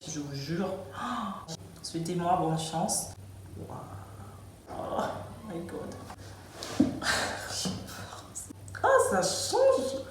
Je vous jure. Souhaitez-moi bonne chance. Wow. Oh my god. Ah, ça change.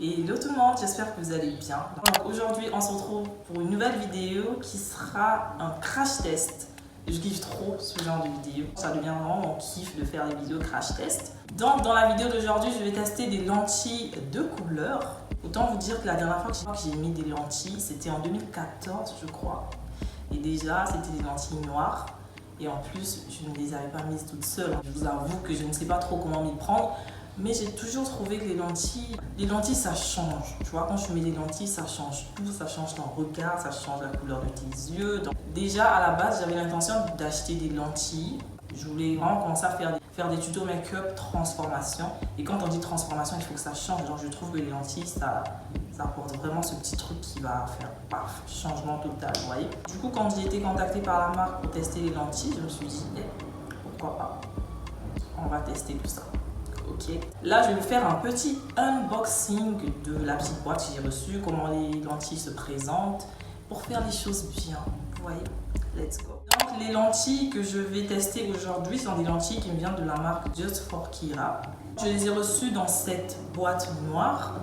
Hello tout le monde, j'espère que vous allez bien. Donc aujourd'hui on se retrouve pour une nouvelle vidéo qui sera un crash test. Je kiffe trop ce genre de vidéo, ça devient vraiment mon kiff de faire des vidéos crash test. Donc dans la vidéo d'aujourd'hui je vais tester des lentilles de couleur. Autant vous dire que la dernière fois que j'ai mis des lentilles c'était en 2014 je crois. Et déjà c'était des lentilles noires. Et en plus je ne les avais pas mises toutes seules. Je vous avoue que je ne sais pas trop comment m'y prendre. Mais j'ai toujours trouvé que les lentilles ça change. Tu vois, quand je mets des lentilles, ça change tout. Ça change ton regard, ça change la couleur de tes yeux. Donc, déjà, à la base, j'avais l'intention d'acheter des lentilles. Je voulais vraiment commencer à faire des tutos make-up transformation. Et quand on dit transformation, il faut que ça change. Donc, je trouve que les lentilles, ça apporte vraiment ce petit truc qui va faire paf, changement total, vous voyez. Du coup, quand j'ai été contactée par la marque pour tester les lentilles, je me suis dit, pourquoi pas, on va tester tout ça. Okay. Là, je vais vous faire un petit unboxing de la petite boîte que j'ai reçue, comment les lentilles se présentent, pour faire les choses bien. Vous voyez, let's go. Donc, les lentilles que je vais tester aujourd'hui sont des lentilles qui me viennent de la marque Just for Kira. Je les ai reçues dans cette boîte noire.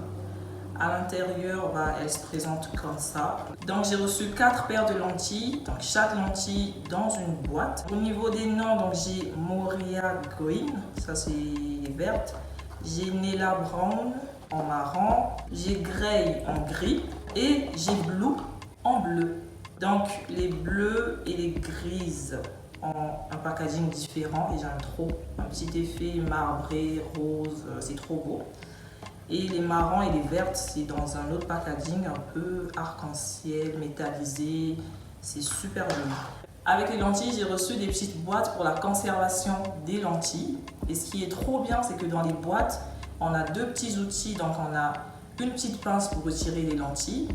À l'intérieur, elles se présentent comme ça. Donc, j'ai reçu 4 paires de lentilles. Donc, chaque lentille dans une boîte. Au niveau des noms, donc j'ai Moria Green, ça c'est verte. J'ai Nella Brown en marron. J'ai Grey en gris. Et j'ai Blue en bleu. Donc, les bleus et les grises ont un packaging différent et j'aime trop. Un petit effet marbré, rose, c'est trop beau. Et les marrons et les vertes, c'est dans un autre packaging un peu arc-en-ciel, métallisé. C'est super joli. Avec les lentilles, j'ai reçu des petites boîtes pour la conservation des lentilles. Et ce qui est trop bien, c'est que dans les boîtes, on a 2 petits outils. Donc on a une petite pince pour retirer les lentilles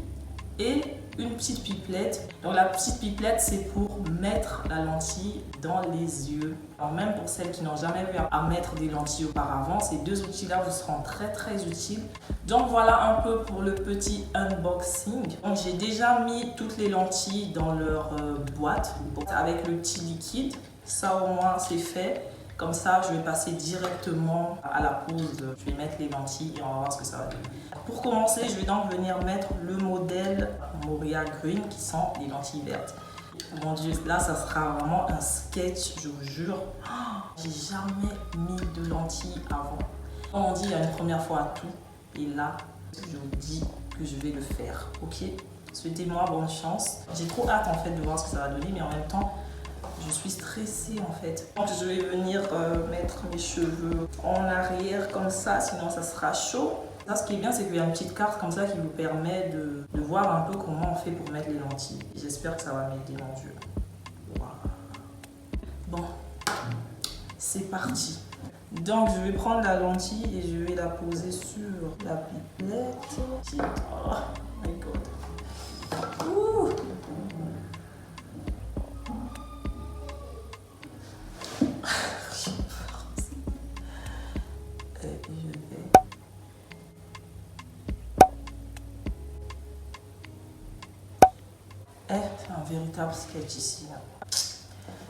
et une petite pipelette. Donc la petite pipelette, c'est pour mettre la lentille dans les yeux. Alors même pour celles qui n'ont jamais eu à mettre des lentilles auparavant, ces 2 outils-là vous seront très utiles. Donc voilà un peu pour le petit unboxing. Donc j'ai déjà mis toutes les lentilles dans leur boîte avec le petit liquide. Ça au moins c'est fait. Comme ça, je vais passer directement à la pose. Je vais mettre les lentilles et on va voir ce que ça va donner. Pour commencer, je vais donc venir mettre le modèle Moria Green qui sont les lentilles vertes. Mon Dieu, là, ça sera vraiment un sketch, je vous jure. J'ai jamais mis de lentilles avant. Comme on dit, il y a une première fois à tout. Et là, je vous dis que je vais le faire. Ok? Souhaitez-moi bonne chance. J'ai trop hâte en fait de voir ce que ça va donner, mais en même temps, je suis stressée en fait. Donc je vais venir mettre mes cheveux en arrière comme ça, sinon ça sera chaud. Là, ce qui est bien, c'est qu'il y a une petite carte comme ça qui vous permet de voir un peu comment on fait pour mettre les lentilles. J'espère que ça va m'aider, mon Dieu. Wow. Bon, c'est parti. Donc je vais prendre la lentille et je vais la poser sur la pipelette. Oh my god. Ouh. C'est un véritable sketch ici.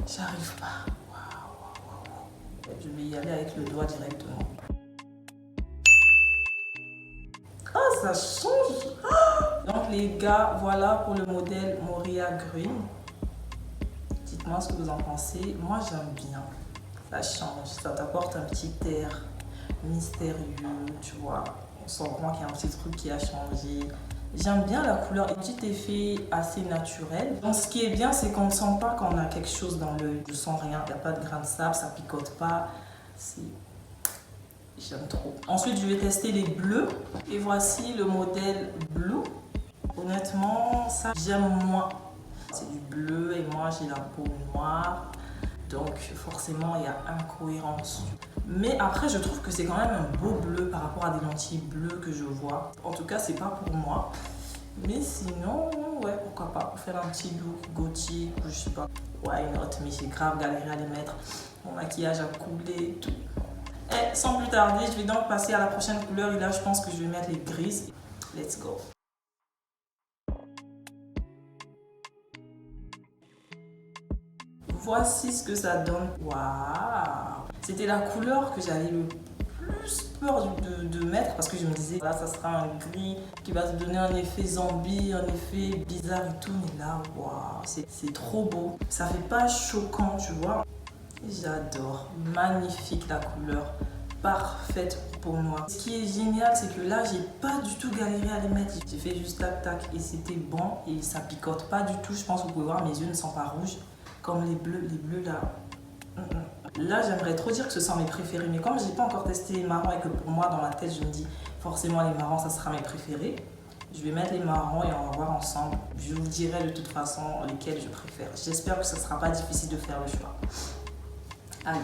J'arrive pas. Wow. Je vais y aller avec le doigt directement. Oh, ça change. Donc les gars, voilà pour le modèle Moria Green. Dites-moi ce que vous en pensez. Moi, j'aime bien. Ça change. Ça t'apporte un petit air mystérieux, tu vois. On sent vraiment qu'il y a un petit truc qui a changé. J'aime bien la couleur, un petit effet assez naturel. Donc ce qui est bien, c'est qu'on ne sent pas qu'on a quelque chose dans l'œil. Je sens rien, il n'y a pas de grain de sable, ça picote pas. J'aime trop. Ensuite, je vais tester les bleus. Et voici le modèle Blue. Honnêtement, ça, j'aime moins. C'est du bleu et moi, j'ai la peau noire. Donc forcément, il y a incohérence. Mais après, je trouve que c'est quand même un beau bleu par rapport à des lentilles bleues que je vois. En tout cas, c'est pas pour moi. Mais sinon, ouais, pourquoi pas. pour faire un petit look gothique ou je sais pas, why not, mais j'ai grave galéré à les mettre. Mon maquillage a coulé et tout. Et sans plus tarder, je vais donc passer à la prochaine couleur et là je pense que je vais mettre les grises. Let's go. Voici ce que ça donne. Waouh! C'était la couleur que j'avais le plus peur de mettre parce que je me disais, là, ça sera un gris qui va te donner un effet zombie, un effet bizarre et tout. Mais là, waouh, c'est trop beau. Ça fait pas choquant, tu vois. J'adore. Magnifique la couleur. Parfaite pour moi. Ce qui est génial, c'est que là, j'ai pas du tout galéré à les mettre. J'ai fait juste tac tac et c'était bon et ça picote pas du tout. Je pense que vous pouvez voir, mes yeux ne sont pas rouges comme les bleus là. Là, j'aimerais trop dire que ce sont mes préférés, mais comme j'ai pas encore testé les marrons et que pour moi, dans la tête, je me dis forcément les marrons, ça sera mes préférés, je vais mettre les marrons et on va voir ensemble. Je vous dirai de toute façon lesquels je préfère. J'espère que ce sera pas difficile de faire le choix. Allez.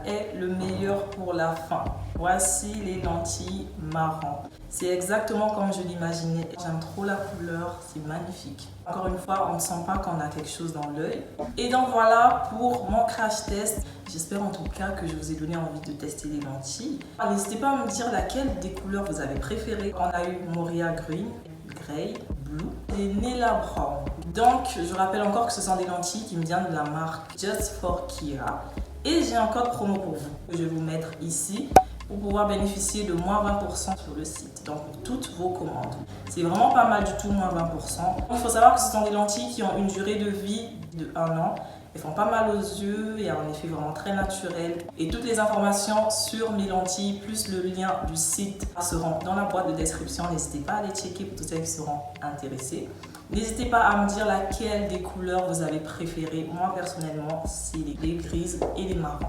Est le meilleur pour la fin. Voici les lentilles marron. C'est exactement comme je l'imaginais. J'aime trop la couleur, c'est magnifique. Encore une fois, on ne sent pas qu'on a quelque chose dans l'œil. Et donc voilà pour mon crash test. J'espère en tout cas que je vous ai donné envie de tester les lentilles. N'hésitez pas à me dire laquelle des couleurs vous avez préféré. On a eu Moria Green, Grey, Blue et Nella Brown. Donc je rappelle encore que ce sont des lentilles qui me viennent de la marque Just for Kira. Et j'ai un code promo pour vous que je vais vous mettre ici pour pouvoir bénéficier de moins 20% sur le site. Donc pour toutes vos commandes. C'est vraiment pas mal du tout, moins 20%. Il faut savoir que ce sont des lentilles qui ont une durée de vie de 1 an. Elles font pas mal aux yeux et ont un effet vraiment très naturel. Et toutes les informations sur mes lentilles plus le lien du site seront dans la boîte de description. N'hésitez pas à les checker pour tous ceux qui seront intéressés. N'hésitez pas à me dire laquelle des couleurs vous avez préférées. Moi personnellement, c'est les grises et les marrons.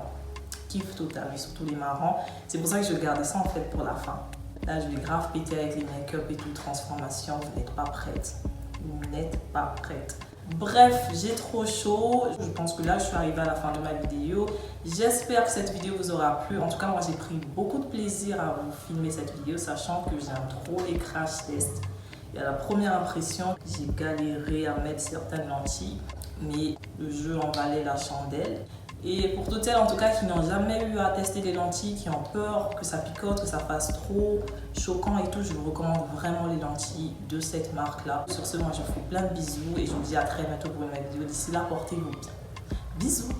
Kiff total, mais surtout les marrons. C'est pour ça que je gardais ça en fait pour la fin. Là, je vais grave péter avec les make-up et tout, transformation. Vous n'êtes pas prête. Vous n'êtes pas prête. Bref, j'ai trop chaud. Je pense que là, je suis arrivée à la fin de ma vidéo. J'espère que cette vidéo vous aura plu. En tout cas, moi, j'ai pris beaucoup de plaisir à vous filmer cette vidéo, sachant que j'aime trop les crash tests. Et à la première impression, j'ai galéré à mettre certaines lentilles, mais le jeu en valait la chandelle. Et pour toutes celles en tout cas qui n'ont jamais eu à tester des lentilles, qui ont peur que ça picote, que ça fasse trop choquant et tout, je vous recommande vraiment les lentilles de cette marque-là. Sur ce, moi je vous fais plein de bisous et je vous dis à très bientôt pour une nouvelle vidéo. D'ici là, portez-vous bien. Bisous!